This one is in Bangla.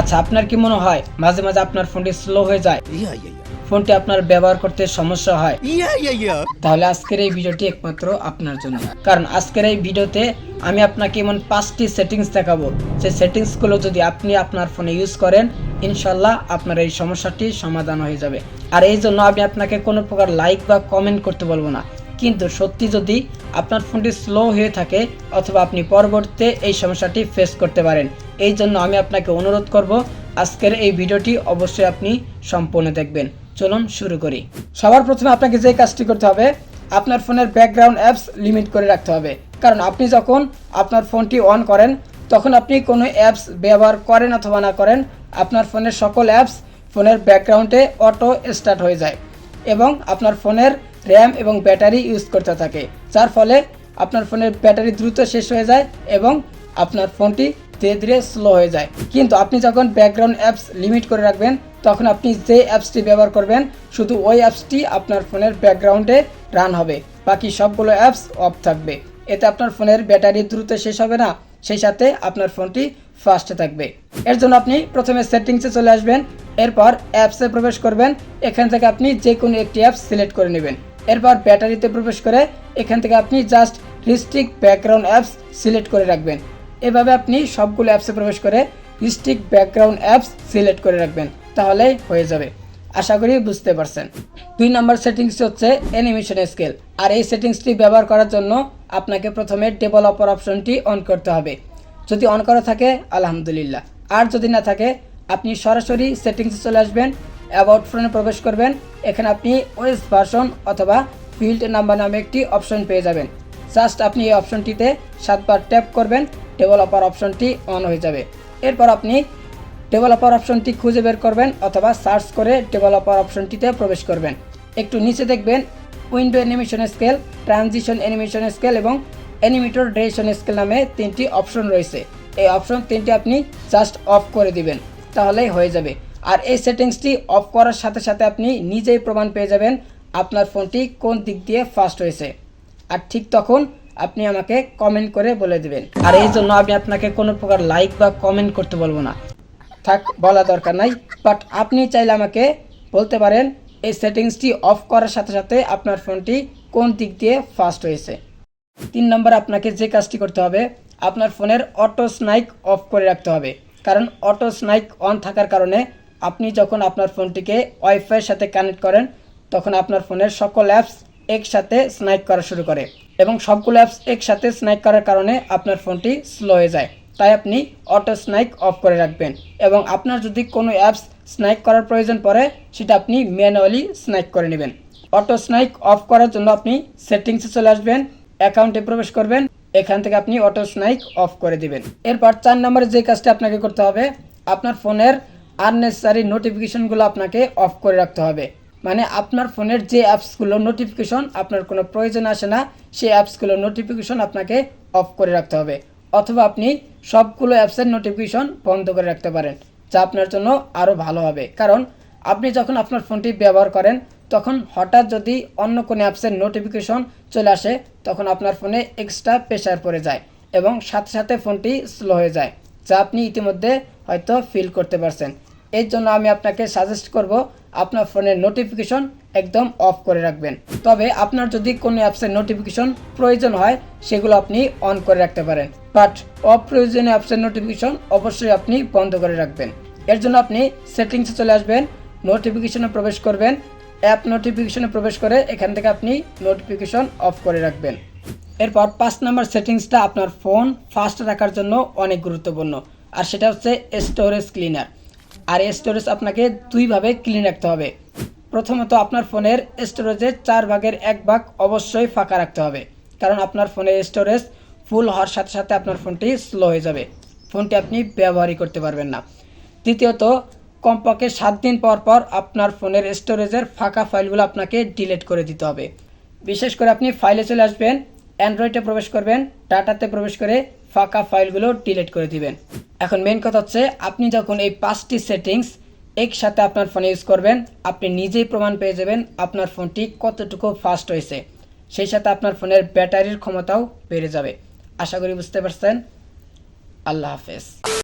আচ্ছা, আপনার কি মনে হয় মাঝে মাঝে আপনার ফোনটি স্লো হয়ে যায়, ফোনটি আপনার ব্যবহার করতে সমস্যা হয়? তাহলে আজকের এই ভিডিওটি একমাত্র আপনার জন্য, কারণ আজকের এই ভিডিওতে আমি আপনাকে এমন 5টি সেটিংস দেখাবো, যে সেটিংসগুলো যদি আপনি আপনার ফোনে ইউজ করেন, ইনশাল্লাহ আপনার এই সমস্যাটি সমাধান হয়ে যাবে। আর এই জন্য আমি আপনাকে কোনো প্রকার লাইক বা কমেন্ট করতে বলবো না, কিন্তু সত্যি যদি আপনার ফোনটি স্লো হয়ে থাকে অথবা আপনি পরবর্তীতে এই সমস্যাটি ফেস করতে পারেন, এই জন্য আমি আপনাকে অনুরোধ করব আজকের এই ভিডিওটি অবশ্যই আপনি সম্পূর্ণ দেখবেন। চলুন শুরু করি। সবার প্রথমে আপনাকে যে কাজটি করতে হবে, আপনার ফোনের ব্যাকগ্রাউন্ড অ্যাপস লিমিট করে রাখতে হবে। কারণ আপনি যখন আপনার ফোনটি অন করেন, তখন আপনি কোনো অ্যাপস ব্যবহার করেন অথবা না করেন, আপনার ফোনের সকল অ্যাপস ফোনের ব্যাকগ্রাউন্ডে অটো স্টার্ট হয়ে যায় এবং আপনার ফোনের র্যাম এবং ব্যাটারি ইউজ করতে থাকে, যার ফলে আপনার ফোনের ব্যাটারি দ্রুত শেষ হয়ে যায় এবং আপনার ফোনটি ধীরে ধীরে স্লো হয়ে যায়। কিন্তু আপনি যখন ব্যাকগ্রাউন্ড অ্যাপস লিমিট করে রাখবেন, তখন আপনি যে অ্যাপসটি ব্যবহার করবেন শুধু ওই অ্যাপসটি আপনার ফোনের ব্যাকগ্রাউন্ডে রান হবে, বাকি সবগুলো অ্যাপস অফ থাকবে। এতে আপনার ফোনের ব্যাটারি দ্রুত শেষ হবে না, সেই সাথে আপনার ফোনটি ফাস্টে থাকবে। এর জন্য আপনি প্রথমে সেটিংসে চলে আসবেন, এরপর অ্যাপসে প্রবেশ করবেন। এখান থেকে আপনি যে কোনো একটি অ্যাপস সিলেক্ট করে নেবেন। এরপর ব্যাটারিতে প্রবেশ করে এখান থেকে আপনি just restrict background apps select করে রাখবেন। এভাবে আপনি সবগুলো অ্যাপসে প্রবেশ করে রিস্ট্রিক্ট ব্যাকগ্রাউন্ড অ্যাপস সিলেক্ট করে রাখবেন, তাহলেই হয়ে যাবে। আশা করি বুঝতে পারছেন। 2 নম্বর সেটিংস হচ্ছে অ্যানিমেশন স্কেল। আর এই সেটিংসটি ব্যবহার করার জন্য আপনাকে প্রথমে ডেভেলপার অপশনটি অন করতে হবে। যদি অন করা থাকে আলহামদুলিল্লাহ, আর যদি না থাকে আপনি সরাসরি সেটিংসে চলে আসবেন, অ্যাবাউট ফোনে প্রবেশ করবেন। এখানে আপনি ওএস ভার্সন অথবা ফিল্ড নাম্বার নামে একটি অপশন পেয়ে যাবেন। জাস্ট আপনি এই অপশনটিতে 7বার ট্যাপ করবেন, ডেভেলপার অপশনটি অন হয়ে যাবে। এরপর আপনি ডেভেলপার অপশনটি খুঁজে বের করবেন অথবা সার্চ করে ডেভেলপার অপশনটিতে প্রবেশ করবেন। একটু নিচে দেখবেন window animation scale, transition animation scale এবং অ্যানিমেটর ড্রেশন স্কেল নামে 3টি অপশন রয়েছে। এই অপশন 3টি আপনি জাস্ট অফ করে দিবেন, তাহলেই হয়ে যাবে। আর এই সেটিংসটি অফ করার সাথে সাথে আপনি নিজেই প্রমাণ পেয়ে যাবেন আপনার ফোনটি কোন দিক দিয়ে ফাস্ট হয়েছে। আর ঠিক তখন আপনি আমাকে কমেন্ট করে বলে দিবেন। আর এই জন্য আমি আপনাকে কোনো প্রকার লাইক বা কমেন্ট করতে বলবো না, থাক, বলা দরকার নাই। বাট আপনি চাইলে আমাকে বলতে পারেন এই সেটিংসটি অফ করার সাথে সাথে আপনার ফোনটি কোন দিক দিয়ে ফাস্ট হয়েছে। 3 নম্বর আপনাকে যে কাজটি করতে হবে, আপনার ফোনের অটো স্নাইক অফ করে রাখতে হবে। কারণ অটো স্নাইক অন থাকার কারণে আপনি যখন আপনার ফোনটিকে ওয়াইফাইয়ের সাথে কানেক্ট করেন, তখন আপনার ফোনের সকল অ্যাপস একসাথে স্নাইক করা শুরু করে এবং সবগুলো অ্যাপস একসাথে স্নাইক করার কারণে আপনার ফোনটি স্লো হয়ে যায়। তাই আপনি অটো স্নাইক অফ করে রাখবেন এবং আপনার যদি কোনো অ্যাপস স্নাইক করার প্রয়োজন পড়ে, সেটা আপনি ম্যানুয়ালি স্নাইক করে নেবেন। অটো স্নাইক অফ করার জন্য আপনি সেটিংসে চলে আসবেন, অ্যাকাউন্টে প্রবেশ করবেন, এখান থেকে আপনি অটো স্নাইক অফ করে দিবেন। এরপর 4 নম্বরে যে কাজটা আপনাকে করতে হবে, আপনার ফোনের আননেসেসারি নোটিফিকেশনগুলো আপনাকে অফ করে রাখতে হবে। মানে আপনার ফোনের যে অ্যাপসগুলো নোটিফিকেশন আপনার কোনো প্রয়োজন আসে না, সেই অ্যাপসগুলো নোটিফিকেশন আপনাকে অফ করে রাখতে হবে। অথবা আপনি সবগুলো অ্যাপসের নোটিফিকেশন বন্ধ করে রাখতে পারেন, যা আপনার জন্য আরও ভালো হবে। কারণ আপনি যখন আপনার ফোনটি ব্যবহার করেন, তখন হঠাৎ যদি অন্য কোনো অ্যাপসের নোটিফিকেশন চলে আসে, তখন আপনার ফোনে এক্সট্রা প্রেশার পড়ে যায় এবং সাথে সাথে ফোনটি স্লো হয়ে যায়, যা আপনি ইতিমধ্যে হয়তো ফিল করতে পারছেন। এর জন্য আমি আপনাকে সাজেস্ট করব আপনার ফোনের নোটিফিকেশন একদম অফ করে রাখবেন। তবে আপনার যদি কোনো অ্যাপসের নোটিফিকেশন প্রয়োজন হয়, সেগুলো আপনি অন করে রাখতে পারেন, বাট অপ্রয়োজনীয় অ্যাপসের নোটিফিকেশন অবশ্যই আপনি বন্ধ করে রাখবেন। এর জন্য আপনি সেটিংসে চলে আসবেন, নোটিফিকেশনে প্রবেশ করবেন, অ্যাপ নোটিফিকেশনে প্রবেশ করে এখান থেকে আপনি নোটিফিকেশন অফ করে রাখবেন। এরপর 5 নম্বর সেটিংসটা আপনার ফোন ফাস্ট রাখার জন্য অনেক গুরুত্বপূর্ণ, আর সেটা হচ্ছে স্টোরেজ ক্লিনার। আর এই স্টোরেজ আপনাকে 2 ভাবে ক্লিন রাখতে হবে। প্রথমত আপনার ফোনের স্টোরেজের 4 ভাগের 1 ভাগ অবশ্যই ফাঁকা রাখতে হবে, কারণ আপনার ফোনের স্টোরেজ ফুল হওয়ার সাথে সাথে আপনার ফোনটি স্লো হয়ে যাবে, ফোনটি আপনি ব্যবহারই করতে পারবেন না। দ্বিতীয়ত কমপক্ষে 7 দিন পর পর আপনার ফোনের স্টোরেজের ফাঁকা ফাইলগুলো আপনাকে ডিলিট করে দিতে হবে। বিশেষ করে আপনি ফাইলে চলে আসবেন, অ্যান্ড্রয়েডে প্রবেশ করবেন, ডাটাতে প্রবেশ করে ফাঁকা ফাইলগুলো ডিলিট করে দিবেন। এখন মেন কথা হচ্ছে, আপনি যখন এই 5টি সেটিংস একসাথে আপনার ফোনে ইউজ করবেন, আপনি নিজেই প্রমাণ পেয়ে যাবেন আপনার ফোনটি কতটুকু ফাস্ট হয়েছে। সেই সাথে আপনার ফোনের ব্যাটারির ক্ষমতাও বেড়ে যাবে। আশা করি বুঝতে পারছেন। আল্লাহ হাফেজ।